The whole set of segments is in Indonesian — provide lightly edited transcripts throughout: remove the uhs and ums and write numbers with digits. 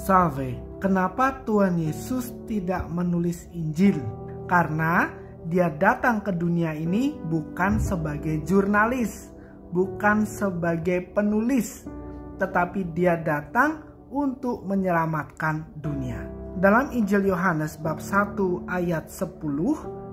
Salve, kenapa Tuhan Yesus tidak menulis Injil? Karena dia datang ke dunia ini bukan sebagai jurnalis, bukan sebagai penulis, tetapi dia datang untuk menyelamatkan dunia. Dalam Injil Yohanes bab 1 ayat 10,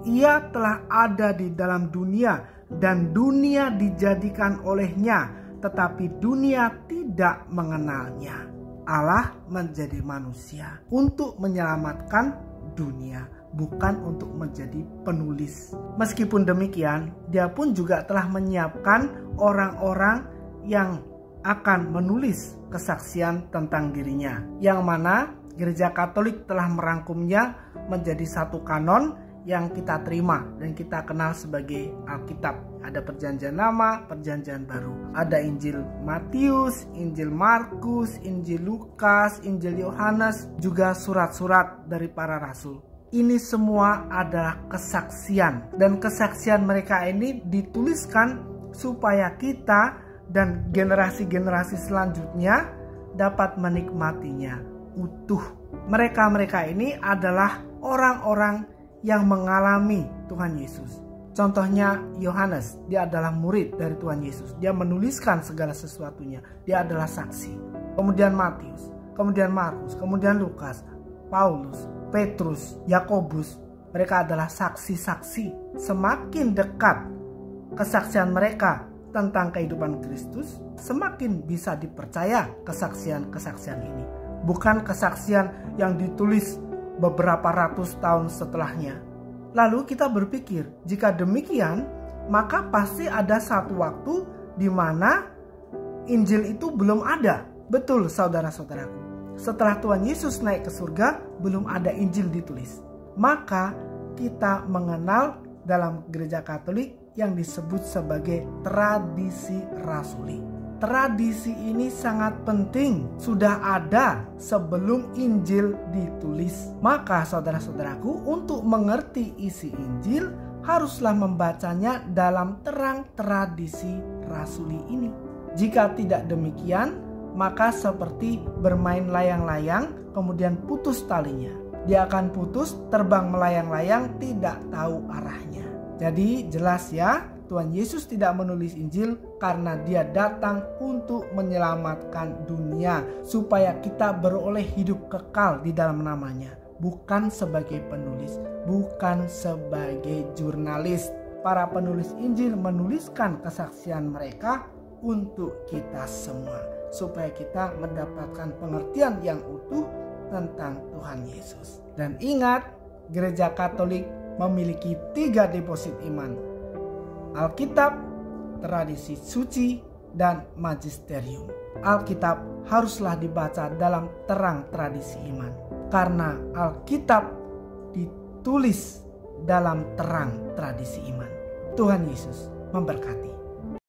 ia telah ada di dalam dunia dan dunia dijadikan olehnya, tetapi dunia tidak mengenalnya. Allah menjadi manusia untuk menyelamatkan dunia, bukan untuk menjadi penulis. Meskipun demikian, dia pun juga telah menyiapkan orang-orang yang akan menulis kesaksian tentang dirinya, yang mana Gereja Katolik telah merangkumnya menjadi satu kanon yang kita terima dan kita kenal sebagai Alkitab. Ada Perjanjian Lama, Perjanjian Baru. Ada Injil Matius, Injil Markus, Injil Lukas, Injil Yohanes, juga surat-surat dari para rasul. Ini semua adalah kesaksian, dan kesaksian mereka ini dituliskan supaya kita dan generasi-generasi selanjutnya dapat menikmatinya utuh. Mereka-mereka ini adalah orang-orang yang mengalami Tuhan Yesus. Contohnya Yohanes, dia adalah murid dari Tuhan Yesus. Dia menuliskan segala sesuatunya. Dia adalah saksi. Kemudian Matius, kemudian Markus, kemudian Lukas, Paulus, Petrus, Yakobus. Mereka adalah saksi-saksi. Semakin dekat kesaksian mereka tentang kehidupan Kristus, semakin bisa dipercaya kesaksian-kesaksian ini. Bukan kesaksian yang ditulis beberapa ratus tahun setelahnya. Lalu kita berpikir, jika demikian, maka pasti ada satu waktu di mana Injil itu belum ada. Betul, saudara-saudaraku. Setelah Tuhan Yesus naik ke surga, belum ada Injil ditulis. Maka kita mengenal dalam Gereja Katolik yang disebut sebagai tradisi rasuli. Tradisi ini sangat penting, sudah ada sebelum Injil ditulis. Maka saudara-saudaraku, untuk mengerti isi Injil haruslah membacanya dalam terang tradisi rasuli ini. Jika tidak demikian, maka seperti bermain layang-layang kemudian putus talinya. Dia akan putus, terbang melayang-layang, tidak tahu arahnya. Jadi jelas ya, Tuhan Yesus tidak menulis Injil karena dia datang untuk menyelamatkan dunia, supaya kita beroleh hidup kekal di dalam namanya. Bukan sebagai penulis, bukan sebagai jurnalis. Para penulis Injil menuliskan kesaksian mereka untuk kita semua, supaya kita mendapatkan pengertian yang utuh tentang Tuhan Yesus. Dan ingat, Gereja Katolik memiliki 3 deposit iman: Alkitab, tradisi suci, dan magisterium. Alkitab haruslah dibaca dalam terang tradisi iman, karena Alkitab ditulis dalam terang tradisi iman. Tuhan Yesus memberkati.